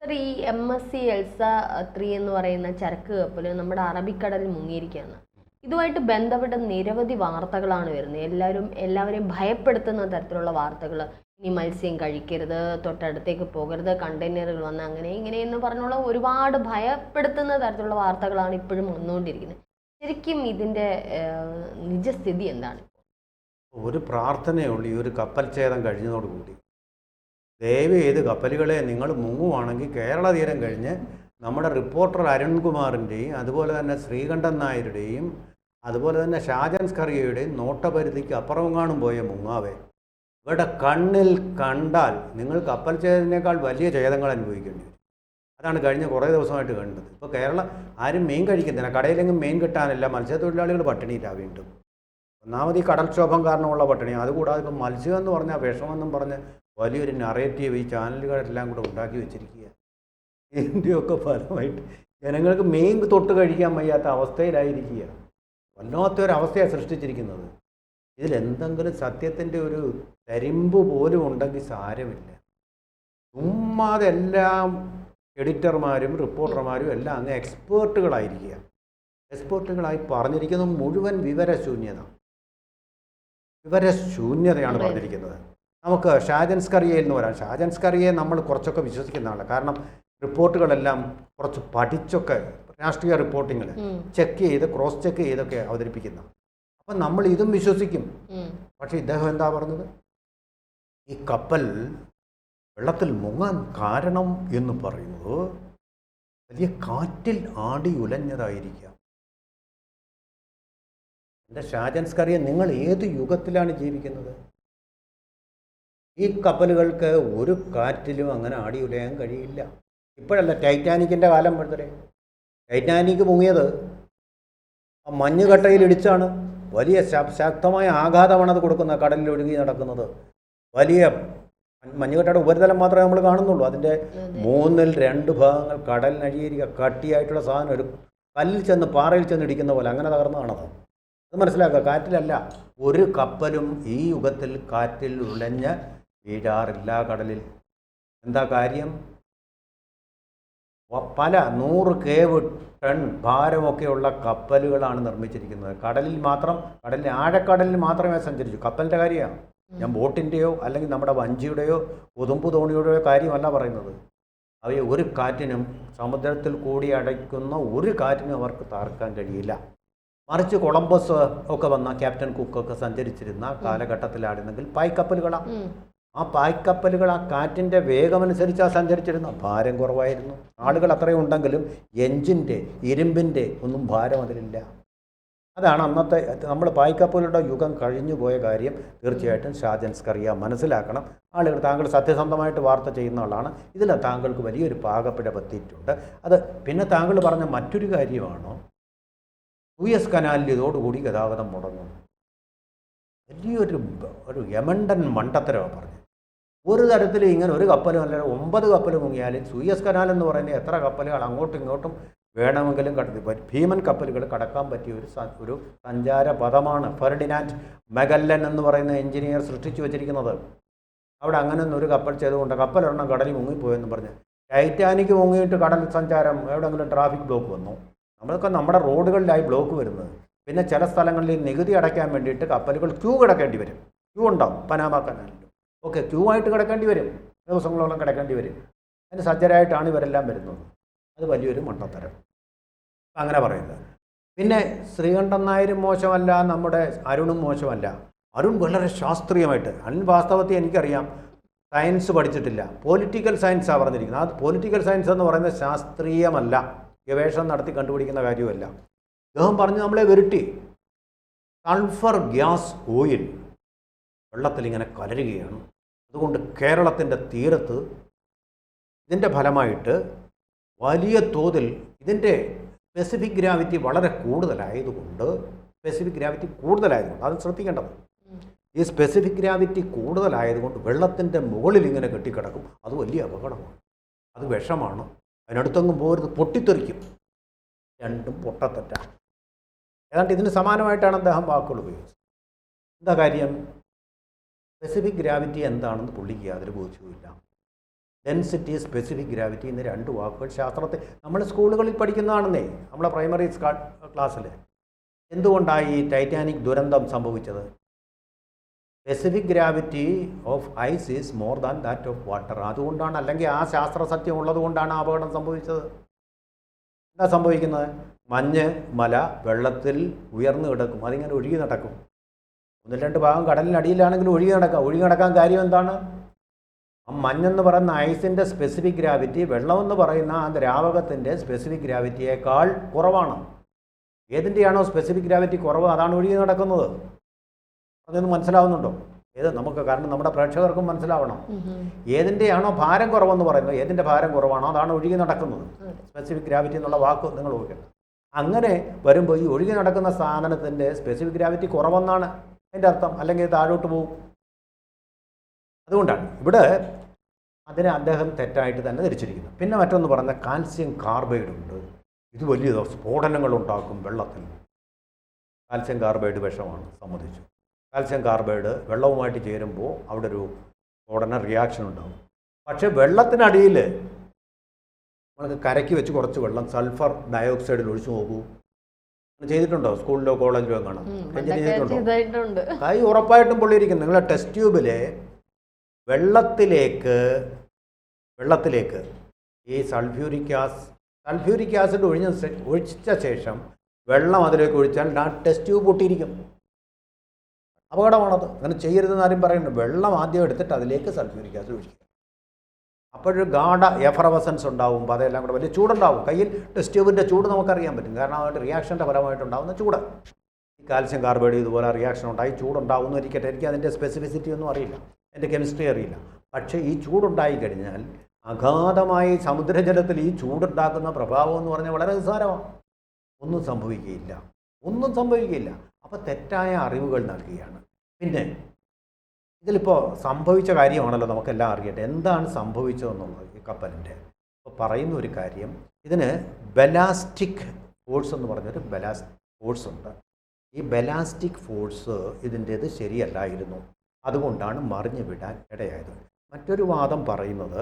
Sir, ഈ MSC Elsa 3 എന്ന് പറയുന്ന ചരക്ക് കപ്പൽ നമ്മുടെ അറബിക്കടലിൽ മുങ്ങിയിരിക്കുകയാണ്. ഇതുമായിട്ട് ബന്ധപ്പെട്ട നിരവധി വാർത്തകളാണ് വരുന്നത്. എല്ലാവരെയും ഭയപ്പെടുത്തുന്ന തരത്തിലുള്ള വാർത്തകൾ. ഇനി മത്സ്യം കഴിക്കരുത്, തൊട്ടടുത്തേക്ക് പോകരുത്, കണ്ടെയ്നറുകൾ വന്ന് അങ്ങനെ ഇങ്ങനെ എന്ന് പറഞ്ഞുള്ള ഒരുപാട് ഭയപ്പെടുത്തുന്ന തരത്തിലുള്ള വാർത്തകളാണ് ഇപ്പോഴും വന്നുകൊണ്ടിരിക്കുന്നത്. ശരിക്കും ഇതിൻ്റെ നിജസ്ഥിതി എന്താണ്? ഒരു പ്രാർത്ഥനയുള്ളൂ ഈ ഒരു കപ്പൽ ഛേദം കഴിഞ്ഞതോടുകൂടി. ദയവ് ചെയ്ത് കപ്പലുകളെ നിങ്ങൾ മുങ്ങുവാണെങ്കിൽ കേരള തീരം കഴിഞ്ഞ് നമ്മുടെ റിപ്പോർട്ടർ അരുൺകുമാറിൻ്റെയും അതുപോലെ തന്നെ ശ്രീകണ്ഠൻ നായരുടെയും അതുപോലെ തന്നെ ഷാജൻ സ്കറിയയുടെയും നോട്ടപരിധിക്ക് അപ്പുറമെങ്ങാനും പോയ മുങ്ങാവേ. ഇവിടെ കണ്ണിൽ കണ്ടാൽ നിങ്ങൾ കപ്പൽ ഛേദത്തിനേക്കാൾ വലിയ ഛേദങ്ങൾ അനുഭവിക്കേണ്ടി വരും. അതാണ് കഴിഞ്ഞ കുറേ ദിവസമായിട്ട് കണ്ടത്. ഇപ്പോൾ കേരളം ആരും മീൻ കഴിക്കുന്നില്ല, കടയിലെങ്കിലും മീൻ കിട്ടാനില്ല, മത്സ്യത്തൊഴിലാളികൾ പട്ടിണിയില്ല വീണ്ടും. ഒന്നാമത് ഈ കടൽക്ഷോഭം കാരണമുള്ള പട്ടിണി, അതുകൂടാതെ ഇപ്പം മത്സ്യം എന്ന് പറഞ്ഞാൽ വിഷമെന്നും പറഞ്ഞ് വലിയൊരു നറേറ്റീവ് ഈ ചാനലുകളെല്ലാം കൂടെ ഉണ്ടാക്കി വെച്ചിരിക്കുക. ഇതിൻ്റെയൊക്കെ ഫലമായിട്ട് ജനങ്ങൾക്ക് മീൻ തൊട്ട് കഴിക്കാൻ വയ്യാത്ത അവസ്ഥയിലായിരിക്കുക. വല്ലാത്തൊരവസ്ഥയാണ് സൃഷ്ടിച്ചിരിക്കുന്നത്. ഇതിലെന്തെങ്കിലും സത്യത്തിൻ്റെ ഒരു തരിമ്പ് പോലും ഉണ്ടെങ്കിൽ സാരമില്ല. ചുമ്മാതെ എല്ലാം എഡിറ്റർമാരും റിപ്പോർട്ടർമാരും എല്ലാം അങ്ങ് എക്സ്പേർട്ടുകളായിരിക്കുക. എക്സ്പേർട്ടുകളായി പറഞ്ഞിരിക്കുന്നത് മുഴുവൻ വിവരശൂന്യതയാണ് പറഞ്ഞിരിക്കുന്നത്. നമുക്ക് ഷാജൻ സ്കറിയയിൽ നിന്ന് വരാം. ഷാജൻ സ്കറിയയെ നമ്മൾ കുറച്ചൊക്കെ വിശ്വസിക്കുന്നതാണ്. കാരണം റിപ്പോർട്ടുകളെല്ലാം കുറച്ച് പഠിച്ചൊക്കെ രാഷ്ട്രീയ റിപ്പോർട്ടിങ്ങിൽ ചെക്ക് ചെയ്ത് ക്രോസ് ചെക്ക് ചെയ്തൊക്കെ അവതരിപ്പിക്കുന്ന. അപ്പം നമ്മൾ ഇതും വിശ്വസിക്കും. പക്ഷേ ഇദ്ദേഹം എന്താ പറഞ്ഞത്? ഈ കപ്പൽ വെള്ളത്തിൽ മുങ്ങാൻ കാരണം എന്ന് പറയുന്നത് വലിയ കാറ്റിൽ ആടി ഉലഞ്ഞതായിരിക്കാം. എൻ്റെ ഷാജൻ സ്കറിയ, നിങ്ങൾ ഏത് യുഗത്തിലാണ് ജീവിക്കുന്നത്? ഈ കപ്പലുകൾക്ക് ഒരു കാറ്റിലും അങ്ങനെ ആടി ഉലയാൻ കഴിയില്ല. ഇപ്പോഴല്ല, ടൈറ്റാനിക്കിൻ്റെ കാലം പെടുത്തേ. ടൈറ്റാനിക് മുങ്ങിയത് ആ മഞ്ഞുകട്ടയിൽ ഇടിച്ചാണ്. വലിയ ശക്തമായ ആഘാതമാണ് അത് കൊടുക്കുന്നത്. കടലിൽ ഒഴുകി നടക്കുന്നത് വലിയ മഞ്ഞുകട്ടയുടെ ഉപരിതലം മാത്രമേ നമ്മൾ കാണുന്നുള്ളൂ. അതിൻ്റെ 2/3 ഭാഗങ്ങൾ കടലിനഴിയിരിക്കുക. കട്ടിയായിട്ടുള്ള സാധനം ഒരു കല്ലിൽ ചെന്ന് പാറയിൽ ചെന്ന് ഇടിക്കുന്ന പോലെ അങ്ങനെ തകർന്നതാണത്. അത് മനസ്സിലാക്കുക. കാറ്റിലല്ല, ഒരു കപ്പലും ഈ യുഗത്തിൽ കാറ്റിൽ ഉലഞ്ഞ് വീഴാറില്ല കടലിൽ. എന്താ കാര്യം? പല 100 കേവ് ടൺ ഭാരമൊക്കെയുള്ള കപ്പലുകളാണ് നിർമ്മിച്ചിരിക്കുന്നത്. കടലിൽ ആഴക്കടലിൽ മാത്രമേ സഞ്ചരിച്ചു. കപ്പലിൻ്റെ കാര്യമാണ് ഞാൻ ബോട്ടിൻ്റെയോ അല്ലെങ്കിൽ നമ്മുടെ വഞ്ചിയുടെയോ ഉതുമ്പ് തോണിയുടെയോ കാര്യമല്ല പറയുന്നത്. അവയെ ഒരു കാറ്റിനും, സമുദ്രത്തിൽ കൂടി അടയ്ക്കുന്ന ഒരു കാറ്റിനും അവർക്ക് തകർക്കാൻ കഴിയില്ല. മറിച്ച് കൊളംബസ് ഒക്കെ വന്ന ക്യാപ്റ്റൻ കുക്കൊക്കെ സഞ്ചരിച്ചിരുന്ന കാലഘട്ടത്തിലായിരുന്നെങ്കിൽ പായ്ക്കപ്പലുകളാണ്. ആ പായ്ക്കപ്പലുകൾ ആ കാറ്റിൻ്റെ വേഗമനുസരിച്ചാണ് സഞ്ചരിച്ചിരുന്ന. ഭാരം കുറവായിരുന്നു. ആളുകൾ അത്രയും ഉണ്ടെങ്കിലും എഞ്ചിൻ്റെ ഇരുമ്പിൻ്റെ ഒന്നും ഭാരം അതിലില്ല. അതാണ് അന്നത്തെ നമ്മൾ പായ്ക്കപ്പലുകളുടെ യുഗം കഴിഞ്ഞു പോയ കാര്യം തീർച്ചയായിട്ടും ഷാജൻ സ്കറിയ മനസ്സിലാക്കണം. ആളുകൾ, താങ്കൾ സത്യസന്ധമായിട്ട് വാർത്ത ചെയ്യുന്ന ആളാണ്. ഇതിൽ താങ്കൾക്ക് വലിയൊരു പാകപ്പിഴ പറ്റിയിട്ടുണ്ട്. അത് പിന്നെ താങ്കൾ പറഞ്ഞ മറ്റൊരു കാര്യമാണ്, സൂയസ് കനാലിൽ ഇതോടുകൂടി ഗതാഗതം മുടങ്ങും. വലിയൊരു യമണ്ടൻ മണ്ടത്തരമാണ് പറഞ്ഞത്. ഒരു തരത്തിൽ ഇങ്ങനെ ഒരു കപ്പലും അല്ല 9 കപ്പൽ മുങ്ങിയാലും സൂയസ് കനാൽ എന്ന് പറയുന്നത് എത്ര കപ്പലുകൾ അങ്ങോട്ടും ഇങ്ങോട്ടും വേണമെങ്കിലും ഭീമൻ കപ്പലുകൾ കടക്കാൻ പറ്റിയ ഒരു സഞ്ചാര പദമാണ് ഫെർഡിനാൻഡ് മെഗല്ലൻ എന്ന് പറയുന്ന എഞ്ചിനീയർ സൃഷ്ടിച്ചു വെച്ചിരിക്കുന്നത്. അവിടെ അങ്ങനെ ഒരു കപ്പൽ ചെയ്തുകൊണ്ട് കപ്പലൊരെണ്ണം കടലിൽ മുങ്ങിപ്പോയെന്ന് പറഞ്ഞ് ടൈറ്റാനിക് മുങ്ങിയിട്ട് കടൽ സഞ്ചാരം എവിടെയെങ്കിലും ട്രാഫിക് ബ്ലോക്ക് വന്നു. നമ്മളൊക്കെ നമ്മുടെ റോഡുകളിലായി ബ്ലോക്ക് വരുന്നത്. പിന്നെ ചില സ്ഥലങ്ങളിൽ നികുതി അടയ്ക്കാൻ വേണ്ടിയിട്ട് കപ്പലുകൾ ക്യൂ കിടക്കേണ്ടി വരും. ക്യൂ ഉണ്ടാവും പനാമ കനാലിൽ. ഓക്കെ, ക്യൂ ആയിട്ട് കിടക്കേണ്ടി വരും, ദിവസങ്ങളോളം കിടക്കേണ്ടി വരും. അതിന് സജ്ജരായിട്ടാണ് ഇവരെല്ലാം വരുന്നത്. അത് വലിയൊരു മണ്ടത്തരം, അങ്ങനെ പറയുന്നത്. പിന്നെ ശ്രീകണ്ഠൻ നായരും മോശമല്ല, നമ്മുടെ അരുണും മോശമല്ല. അരുൺ വളരെ ശാസ്ത്രീയമായിട്ട്, അരുൺ വാസ്തവത്തിൽ എനിക്കറിയാം സയൻസ് പഠിച്ചിട്ടില്ല, പൊളിറ്റിക്കൽ സയൻസാണ് പറഞ്ഞിരിക്കുന്നത്. അത് പൊളിറ്റിക്കൽ സയൻസ് എന്ന് പറയുന്നത് ശാസ്ത്രീയമല്ല, ഗവേഷണം നടത്തി കണ്ടുപിടിക്കുന്ന കാര്യമല്ല. അദ്ദേഹം പറഞ്ഞ് നമ്മളെ വരുട്ടി. സൾഫർ ഗ്യാസ് ഓയിൽ വെള്ളത്തിൽ ഇങ്ങനെ കലരുകയാണ്. അതുകൊണ്ട് കേരളത്തിൻ്റെ തീരത്ത് ഇതിൻ്റെ ഫലമായിട്ട് വലിയ തോതിൽ ഇതിൻ്റെ സ്പെസിഫിക് ഗ്രാവിറ്റി വളരെ കൂടുതലായതുകൊണ്ട് അത് ശ്രദ്ധിക്കേണ്ടത്. ഈ സ്പെസിഫിക് ഗ്രാവിറ്റി കൂടുതലായതുകൊണ്ട് വെള്ളത്തിൻ്റെ മുകളിൽ ഇങ്ങനെ കെട്ടിക്കിടക്കും. അത് വലിയ അപകടമാണ്, അത് വിഷമാണ്. അതിനടുത്തൊന്നും പോരുത്, പൊട്ടിത്തെറിക്കും. രണ്ടും പൊട്ടത്തെറ്റാണ്. ഏതാണ്ട് ഇതിന് സമാനമായിട്ടാണ് അദ്ദേഹം വാക്കുകൾ ഉപയോഗിച്ചത്. എന്താ കാര്യം? സ്പെസിഫിക് ഗ്രാവിറ്റി എന്താണെന്ന് പുള്ളിക്ക് യാതൊരു ബോധ്യവുമില്ല. ഡെൻസിറ്റി, സ്പെസിഫിക് ഗ്രാവിറ്റി എന്ന രണ്ട് വാക്കുകൾ ശാസ്ത്രത്തിൽ നമ്മൾ സ്കൂളുകളിൽ പഠിക്കുന്നതാണെന്നേ, നമ്മളെ പ്രൈമറി ക്ലാസ്സിൽ. എന്തുകൊണ്ടാണ് ഈ ടൈറ്റാനിക് ദുരന്തം സംഭവിച്ചത്? Specific gravity of ice is more than that of water. അതുകൊണ്ടാണ്, അല്ലെങ്കിൽ ആ ശാസ്ത്ര സത്യം ഉള്ളത് കൊണ്ടാണ് അപകടം സംഭവിച്ചത്. എന്താ സംഭവിക്കുന്നത്? മഞ്ഞ് മല വെള്ളത്തിൽ ഉയർന്നു കിടക്കും, അതിങ്ങനെ ഒഴുകി നടക്കും. 1-2 ഭാഗം കടലിനടിയിലാണെങ്കിലും ഒഴുകി നടക്കാം. ഒഴുകി നടക്കാൻ കാര്യം എന്താണ്? ആ മഞ്ഞെന്ന് പറയുന്ന ഐസിൻ്റെ സ്പെസിഫിക് ഗ്രാവിറ്റി വെള്ളമെന്ന് പറയുന്ന ആ ദ്രാവകത്തിൻ്റെ സ്പെസിഫിക് ഗ്രാവിറ്റിയേക്കാൾ കുറവാണ്. ഏതിൻ്റെയാണോ സ്പെസിഫിക് ഗ്രാവിറ്റി കുറവ് അതാണ് ഒഴുകി നടക്കുന്നത്. അതൊന്നും മനസ്സിലാവുന്നുണ്ടോ? നമുക്ക്, കാരണം നമ്മുടെ പ്രേക്ഷകർക്കും മനസ്സിലാവണം. ഏതിൻ്റെയാണോ ഭാരം കുറവെന്ന് പറയുന്നത്, ഏതിൻ്റെ ഭാരം കുറവാണോ അതാണ് ഒഴുകി നടക്കുന്നത്. സ്പെസിഫിക് ഗ്രാവിറ്റി എന്നുള്ള വാക്ക് നിങ്ങൾ ഓർക്കണം. അങ്ങനെ വരുമ്പോൾ ഈ ഒഴുകി നടക്കുന്ന സാധനത്തിൻ്റെ സ്പെസിഫിക് ഗ്രാവിറ്റി കുറവെന്നാണ് അതിൻ്റെ അർത്ഥം, അല്ലെങ്കിൽ താഴോട്ട് പോകും. അതുകൊണ്ടാണ് ഇവിടെ അതിനെ അദ്ദേഹം തെറ്റായിട്ട് തന്നെ ധരിച്ചിരിക്കുന്നത്. പിന്നെ മറ്റൊന്ന് പറഞ്ഞാൽ കാൽസ്യം കാർബൈഡ് ഉണ്ട്, ഇത് വലിയ സ്ഫോടനങ്ങൾ ഉണ്ടാക്കും വെള്ളത്തിൽ. കാൽസ്യം കാർബൈഡ് വിഷമാണ്, സമ്മതിച്ചു. കാൽസ്യം കാർബൈഡ് വെള്ളവുമായിട്ട് ചേരുമ്പോൾ അവിടെ ഒരു സ്ഫോടന റിയാക്ഷൻ ഉണ്ടാകും. പക്ഷേ വെള്ളത്തിനടിയിൽ നമുക്ക് കരയ്ക്ക് വെച്ച് കുറച്ച് വെള്ളം സൾഫർ ഡയോക്സൈഡിൽ ഒഴിച്ചു നോക്കൂ. ചെയ്തിട്ടുണ്ടോ? സ്കൂളിലോ കോളേജിലോ കാണാം, ചെയ്തിട്ടുണ്ടോ? കൈ ഉറപ്പായിട്ടും പൊള്ളിയിരിക്കുന്നു. നിങ്ങളുടെ ടെസ്റ്റ് ട്യൂബിലെ വെള്ളത്തിലേക്ക് ഈ സൾഫ്യൂരിക് ആസിഡ് ഒഴിച്ച ശേഷം വെള്ളം അതിലേക്ക് ഒഴിച്ചാൽ ആ ടെസ്റ്റ് ട്യൂബ് പൊട്ടിയിരിക്കും. അപകടമാണത്. അങ്ങനെ ചെയ്യരുതെന്ന് ആരും പറയുന്നുണ്ട്. വെള്ളം ആദ്യം എടുത്തിട്ട് അതിലേക്ക് സൾഫ്യൂരിക് ആസിഡ് ഒഴിക്കുക. അപ്പോഴൊരു ഗാഢ എഫറവസൻസ് ഉണ്ടാകുമ്പോൾ അതെല്ലാം കൂടെ വലിയ ചൂടുണ്ടാവും. കയ്യിൽ ടെസ്റ്റ് ട്യൂബിൻ്റെ ചൂട് നമുക്കറിയാൻ പറ്റും, കാരണം അതുകൊണ്ട് റിയാക്ഷൻ്റെ ഫലമായിട്ടുണ്ടാകുന്ന ചൂട്. ഈ കാൽസ്യം കാർബൈഡ് ഇതുപോലെ റിയാക്ഷൻ ഉണ്ടായി ചൂടുണ്ടാകുന്നു ഇരിക്കട്ടെ, എനിക്ക് അതിൻ്റെ സ്പെസിഫിസിറ്റി ഒന്നും അറിയില്ല, എൻ്റെ കെമിസ്ട്രി അറിയില്ല. പക്ഷേ ഈ ചൂടുണ്ടായി കഴിഞ്ഞാൽ അഗാധമായി സമുദ്രജലത്തിൽ ഈ ചൂടുണ്ടാക്കുന്ന പ്രഭാവം എന്ന് പറഞ്ഞാൽ വളരെ നിസ്സാരമാണ്. ഒന്നും സംഭവിക്കില്ല. അപ്പോൾ തെറ്റായ അറിവുകൾ നൽകുകയാണ്. പിന്നെ ഇതിലിപ്പോൾ സംഭവിച്ച കാര്യമാണല്ലോ, നമുക്കെല്ലാം അറിയട്ടെ എന്താണ് സംഭവിച്ചതെന്നുള്ളത്. ഈ കപ്പലിൻ്റെ ഇപ്പോൾ പറയുന്ന ഒരു കാര്യം, ഇതിന് ബലാസ്റ്റിക് ഫോഴ്സ് എന്ന് പറഞ്ഞൊരു ഫോഴ്സ് ഉണ്ട്. ഈ ബലാസ്റ്റിക് ഫോഴ്സ് ഇതിൻ്റേത് ശരിയല്ലായിരുന്നു, അതുകൊണ്ടാണ് മറിഞ്ഞു വിടാൻ ഇടയായത്. മറ്റൊരു വാദം പറയുന്നത്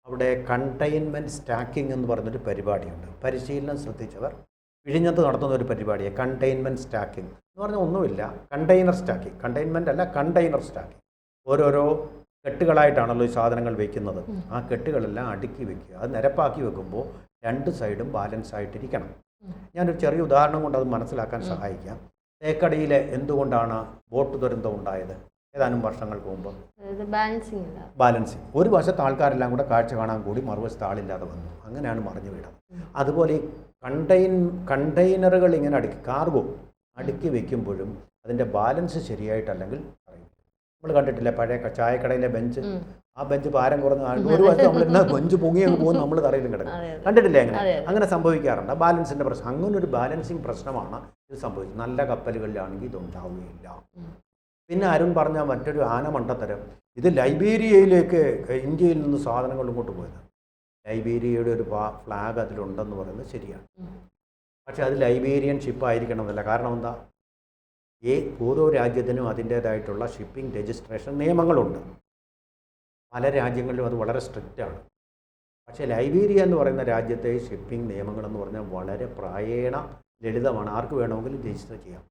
അവിടെ കണ്ടെയ്ൻമെൻറ്റ് സ്റ്റാക്കിംഗ് എന്ന് പറഞ്ഞൊരു പരിപാടിയുണ്ട്. പരിശീലനം ശ്രദ്ധിച്ചവർ വിഴിഞ്ഞത്ത് നടത്തുന്ന ഒരു പരിപാടിയാണ് കണ്ടെയ്ൻമെൻറ്റ് സ്റ്റാക്കിംഗ് എന്ന് പറഞ്ഞാൽ ഒന്നുമില്ല, കണ്ടെയ്നർ സ്റ്റാക്കിംഗ്. കണ്ടെയ്ൻമെൻറ്റ് അല്ല, കണ്ടെയ്നർ സ്റ്റാക്കിംഗ്. ഓരോരോ കെട്ടുകളായിട്ടാണല്ലോ ഈ സാധനങ്ങൾ വയ്ക്കുന്നത്. ആ കെട്ടുകളെല്ലാം അടുക്കി വയ്ക്കുക. അത് നിരപ്പാക്കി വെക്കുമ്പോൾ 2 സൈഡും ബാലൻസ് ആയിട്ടിരിക്കണം. ഞാനൊരു ചെറിയ ഉദാഹരണം കൊണ്ട് അത് മനസ്സിലാക്കാൻ സഹായിക്കാം. തേക്കടിയിലെ എന്തുകൊണ്ടാണ് ബോട്ട് ദുരന്തം ഉണ്ടായത്? ഏതാനും വർഷങ്ങൾക്ക് മുമ്പ് ബാലൻസിങ്. ഒരു വശത്ത് ആൾക്കാരെല്ലാം കൂടെ കാഴ്ച കാണാൻ കൂടി മറുവശത്ത് ആളില്ലാതെ വന്നു, അങ്ങനെയാണ് മറിഞ്ഞു വീണത്. അതുപോലെ ഈ കണ്ടെയ്നറുകൾ ഇങ്ങനെ കാർഗോ അടുക്കി വെക്കുമ്പോഴും അതിൻ്റെ ബാലൻസ് ശരിയായിട്ടല്ലെങ്കിൽ പറയും. നമ്മൾ കണ്ടിട്ടില്ല പഴയ ചായക്കടയിലെ ബെഞ്ച്, ആ ബെഞ്ച് ഭാരം കുറഞ്ഞ ഒരു വശത്ത് നമ്മളിരുന്ന ബെഞ്ച് പൊങ്ങിയങ്ങ് പോകുന്നു, നമ്മൾ തറയിലും കിടക്കും. കണ്ടിട്ടില്ലേ? അങ്ങനെ സംഭവിക്കാറുണ്ട്. ബാലൻസിൻ്റെ പ്രശ്നം, അങ്ങനെ ഒരു ബാലൻസിങ് പ്രശ്നമാണ് ഇത് സംഭവിച്ചത്. നല്ല കപ്പലുകളിലാണെങ്കിൽ ഇതുണ്ടാവുകയില്ല. പിന്നെ അരുൺ പറഞ്ഞ മറ്റൊരു ആനമണ്ടത്തരം, ഇത് ലൈബീരിയയിലേക്ക് ഇന്ത്യയിൽ നിന്ന് സാധനങ്ങൾ ഇങ്ങോട്ട് പോയത്. ലൈബീരിയയുടെ ഒരു ഫ്ലാഗ് അതിലുണ്ടെന്ന് പറയുന്നത് ശരിയാണ്. പക്ഷെ അത് ലൈബീരിയൻ ഷിപ്പായിരിക്കണമെന്നില്ല. കാരണം എന്താ? ഓരോ രാജ്യത്തിനും അതിൻ്റേതായിട്ടുള്ള ഷിപ്പിംഗ് രജിസ്ട്രേഷൻ നിയമങ്ങളുണ്ട്. പല രാജ്യങ്ങളിലും അത് വളരെ സ്ട്രിക്റ്റാണ്. പക്ഷേ ലൈബീരിയ എന്ന് പറയുന്ന രാജ്യത്തെ ഷിപ്പിംഗ് നിയമങ്ങളെന്ന് പറഞ്ഞാൽ വളരെ പ്രായേണ ലളിതമാണ്. ആർക്ക് വേണമെങ്കിലും രജിസ്റ്റർ ചെയ്യാം.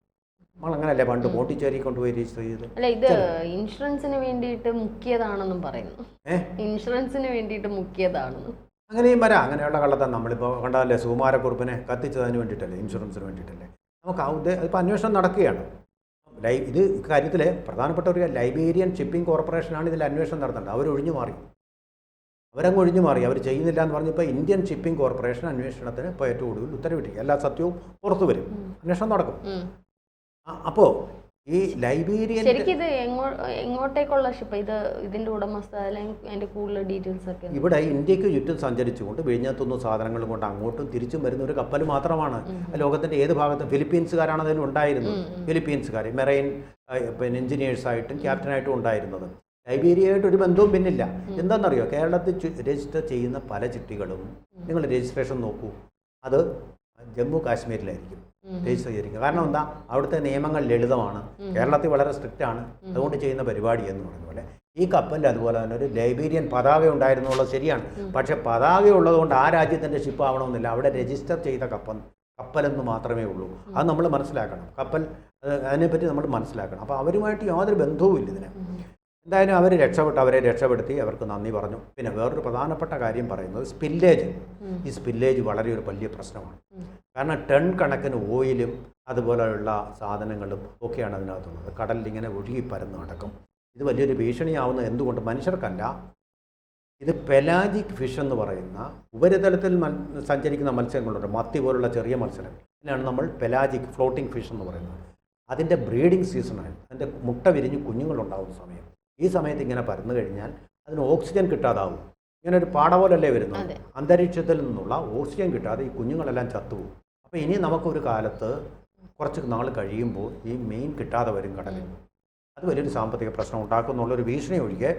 നമ്മളങ്ങനല്ലേ പണ്ട് പോട്ടിച്ചേരി കൊണ്ടുപോയി രജിസ്റ്റർ ചെയ്ത്. അല്ല, ഇത് ഇൻഷുറൻസിന് വേണ്ടിയിട്ട് മുക്കിയതാണെന്നും പറയുന്നു. ഇൻഷുറൻസിന് വേണ്ടിയിട്ട് മുക്കിയതാണെന്നും അങ്ങനെയും വരാം. അങ്ങനെയുള്ള കള്ളത്താൻ നമ്മളിപ്പോൾ കണ്ടതല്ലേ, സുകുമാരക്കുറുപ്പിനെ കത്തിച്ചതിന് വേണ്ടിയിട്ടല്ലേ, ഇൻഷുറൻസിന് വേണ്ടിയിട്ടല്ലേ. നമുക്ക് ഇപ്പോൾ അന്വേഷണം നടക്കുകയാണ്. ഇത് ഇക്കാര്യത്തിൽ പ്രധാനപ്പെട്ട ഒരു ലൈബീരിയൻ ഷിപ്പിംഗ് കോർപ്പറേഷനാണ് ഇതിൽ അന്വേഷണം നടത്തേണ്ടത്. അവരൊഴിഞ്ഞു മാറി, അവർ ചെയ്യുന്നില്ല എന്ന് പറഞ്ഞപ്പോൾ ഇന്ത്യൻ ഷിപ്പിംഗ് കോർപ്പറേഷൻ അന്വേഷണത്തിന് ഇപ്പോൾ ഏറ്റവും കൂടുതൽ ഉത്തരവിട്ടിരിക്കും. എല്ലാ സത്യവും പുറത്തു വരും, അന്വേഷണം നടക്കും. അപ്പോൾ ഈ ലൈബീരിയൻ ശരിക്കും ഇത് എങ്ങോട്ടേക്കുള്ള ഷിപ്പ്? ഇതിന്റെ ഉടമസ്ഥ അല്ലെങ്കിൽ അതിന്റെ കൂടുതൽ ഡീറ്റെയിൽസ് ഒക്കെ ഇവിടെ ഇന്ത്യക്ക് ചുറ്റും സഞ്ചരിച്ചുകൊണ്ട് വിഴിഞ്ഞത്തുനിന്ന് സാധനങ്ങൾ കൊണ്ട് അങ്ങോട്ടും തിരിച്ചും വരുന്ന ഒരു കപ്പൽ മാത്രമാണ്. ലോകത്തിന്റെ ഏത് ഭാഗത്തും ഫിലിപ്പീൻസുകാരാണ് അതിന് ഉണ്ടായിരുന്നത്. ഫിലിപ്പീൻസുകാർ മെറൈൻ എഞ്ചിനീയേഴ്സായിട്ടും ക്യാപ്റ്റനായിട്ടും ഉണ്ടായിരുന്നത്. ലൈബീരിയയായിട്ട് ഒരു ബന്ധവും പിന്നില്ല. എന്താണെന്നറിയോ? കേരളത്തിൽ രജിസ്റ്റർ ചെയ്യുന്ന പല ചിട്ടികളും നിങ്ങൾ രജിസ്ട്രേഷൻ നോക്കൂ, അത് ജമ്മു കാശ്മീരിലായിരിക്കും രജിസ്റ്റർ ചെയ്തിരിക്കുക. കാരണം എന്താ? അവിടുത്തെ നിയമങ്ങൾ ലളിതമാണ്. കേരളത്തിൽ വളരെ സ്ട്രിക്റ്റ് ആണ്. അതുകൊണ്ട് ചെയ്യുന്ന പരിപാടി എന്ന് പറഞ്ഞ പോലെ ഈ കപ്പലിൽ അതുപോലെ തന്നെ ഒരു ലൈബീരിയൻ പതാക ഉണ്ടായിരുന്നുള്ളത് ശരിയാണ്. പക്ഷേ പതാക ഉള്ളതുകൊണ്ട് ആ രാജ്യത്തിൻ്റെ ഷിപ്പ് ആവണമെന്നില്ല. അവിടെ രജിസ്റ്റർ ചെയ്ത കപ്പലെന്ന് മാത്രമേ ഉള്ളൂ. അത് നമ്മൾ മനസ്സിലാക്കണം. അതിനെപ്പറ്റി നമ്മൾ മനസ്സിലാക്കണം. അപ്പോൾ അവരുമായിട്ട് യാതൊരു ബന്ധവുമില്ല ഇതിന്. എന്തായാലും അവർ അവരെ രക്ഷപ്പെടുത്തി, അവർക്ക് നന്ദി പറഞ്ഞു. പിന്നെ വേറൊരു പ്രധാനപ്പെട്ട കാര്യം പറയുന്നത് സ്പില്ലേജ്. ഈ സ്പില്ലേജ് വളരെ ഒരു വലിയ പ്രശ്നമാണ്. കാരണം ടൺ കണക്കിന് ഓയിലും അതുപോലെയുള്ള സാധനങ്ങളും ഒക്കെയാണ് അതിനകത്തുള്ളത്. കടലിൽ ഇങ്ങനെ ഒഴുകി പരന്ന് നടക്കും. ഇത് വലിയൊരു ഭീഷണിയാവുന്നത് എന്തുകൊണ്ട്? മനുഷ്യർക്കല്ല. ഇത് പെലാജിക് ഫിഷ് എന്ന് പറയുന്ന ഉപരിതലത്തിൽ സഞ്ചരിക്കുന്ന മത്സ്യങ്ങളുണ്ട്. മത്തി പോലുള്ള ചെറിയ മത്സ്യങ്ങൾ. ഇതിനാണ് നമ്മൾ പെലാജിക് ഫ്ലോട്ടിംഗ് ഫിഷ് എന്ന് പറയുന്നത്. അതിൻ്റെ ബ്രീഡിംഗ് സീസണാണ്. അതിൻ്റെ മുട്ട വിരിഞ്ഞ് കുഞ്ഞുങ്ങളുണ്ടാകുന്ന സമയം. ഈ സമയത്ത് ഇങ്ങനെ പരന്നു കഴിഞ്ഞാൽ അതിന് ഓക്സിജൻ കിട്ടാതാവും. ഇങ്ങനെ ഒരു പാട പോലല്ലേ വരുന്നത്. അന്തരീക്ഷത്തിൽ നിന്നുള്ള ഓക്സിജൻ കിട്ടാതെ ഈ കുഞ്ഞുങ്ങളെല്ലാം ചത്തുപോകും. അപ്പോൾ ഇനി നമുക്കൊരു കാലത്ത് കുറച്ച് നാൾ കഴിയുമ്പോൾ ഈ മീൻ കിട്ടാതെ വരും കടലിൽ. അത് വലിയൊരു സാമ്പത്തിക പ്രശ്നം ഉണ്ടാക്കുന്നുള്ളൊരു ഭീഷണി ഒഴികെ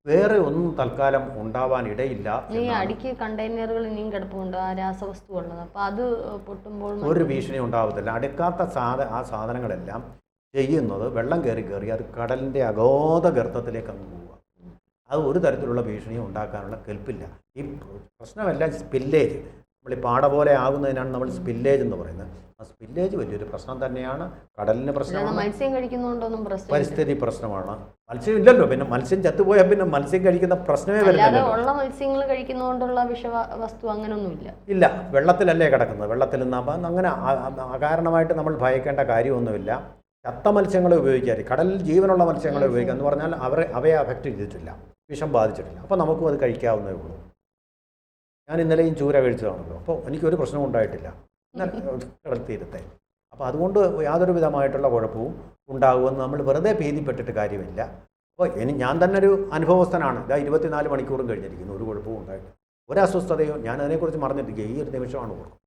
വേറെ ഒന്നും തൽക്കാലം ഉണ്ടാവാൻ ഇടയില്ല. ഈ അടിക്ക് കണ്ടെയ്നറുകൾ ഇനിയും കിടപ്പുണ്ട്, ആ രാസവസ്തു ഉള്ളത്. അപ്പോൾ അത് പൊട്ടുമ്പോൾ ഒരു ഭീഷണി ഉണ്ടാവത്തില്ല. അടുക്കാത്ത ആ സാധനങ്ങളെല്ലാം ചെയ്യുന്നത് വെള്ളം കയറി അത് കടലിൻ്റെ അഗോധ ഗർത്തത്തിലേക്ക് അങ്ങ് പോവുക. അത് ഒരു തരത്തിലുള്ള ഭീഷണിയും ഉണ്ടാക്കാനുള്ള കെൽപ്പില്ല. ഈ പ്രശ്നമെല്ലാം സ്പില്ലേജ്. നമ്മൾ ഈ പാട പോലെ ആകുന്നതിനാണ് നമ്മൾ സ്പില്ലേജ് എന്ന് പറയുന്നത്. ആ സ്പില്ലേജ് വലിയൊരു പ്രശ്നം തന്നെയാണ്. കടലിന് പ്രശ്നമാണ്, മത്സ്യം കഴിക്കുന്നതുകൊണ്ടൊന്നും പരിസ്ഥിതി പ്രശ്നമാണ്. മത്സ്യം ഇല്ലല്ലോ, പിന്നെ മത്സ്യം ചത്തുപോയാൽ പിന്നെ മത്സ്യം കഴിക്കുന്ന പ്രശ്നമേ വരുന്നില്ല. ഉള്ള മത്സ്യങ്ങൾ കഴിക്കുന്നതുകൊണ്ടുള്ള വിഷവസ്തു അങ്ങനെയൊന്നുമില്ല. ഇല്ല, വെള്ളത്തിലല്ലേ കിടക്കുന്നത്. വെള്ളത്തിൽ നിന്നാകുമ്പോൾ അങ്ങനെ അകാരണമായിട്ട് നമ്മൾ ഭയക്കേണ്ട കാര്യമൊന്നുമില്ല. ചത്ത മത്സ്യങ്ങളെ ഉപയോഗിക്കാതെ കടലിൽ ജീവനുള്ള മത്സ്യങ്ങളെ ഉപയോഗിക്കുക എന്ന് പറഞ്ഞാൽ അവയെ അഫക്റ്റ് ചെയ്തിട്ടില്ല, വിഷം ബാധിച്ചിട്ടില്ല. അപ്പോൾ നമുക്കും അത് കഴിക്കാവുന്നേ ഉള്ളൂ. ഞാൻ ഇന്നലെയും ചൂര കഴിച്ചതാണല്ലോ, അപ്പോൾ എനിക്കൊരു പ്രശ്നവും ഉണ്ടായിട്ടില്ല കടൽ തീരത്തെ. അപ്പോൾ അതുകൊണ്ട് യാതൊരു വിധമായിട്ടുള്ള കുഴപ്പവും ഉണ്ടാകുമെന്ന് നമ്മൾ വെറുതെ ഭീതിപ്പെട്ടിട്ട് കാര്യമില്ല. അപ്പോൾ ഞാൻ തന്നെ ഒരു അനുഭവസ്ഥനാണ്. ഇതാ 24 മണിക്കൂറും കഴിഞ്ഞിരിക്കുന്നു, ഒരു കുഴപ്പവും ഉണ്ടായിട്ട് ഒരു അസ്വസ്ഥതയും ഞാൻ അതിനെക്കുറിച്ച് മറന്നിരിക്കുക. ഈ ഒരു നിമിഷമാണ് ഓർക്കും.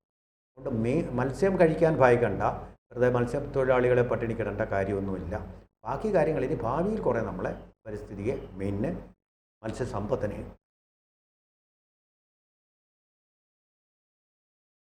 അതുകൊണ്ട് മത്സ്യം കഴിക്കാൻ ഭയക്കണ്ട. വെറുതെ മത്സ്യത്തൊഴിലാളികളെ പട്ടിണി കിടേണ്ട കാര്യമൊന്നുമില്ല. ബാക്കി കാര്യങ്ങൾ ഇനി ഭാവിയിൽ കുറേ നമ്മളെ പരിസ്ഥിതിയെ, മീനിനെ, മത്സ്യസമ്പത്തിനെ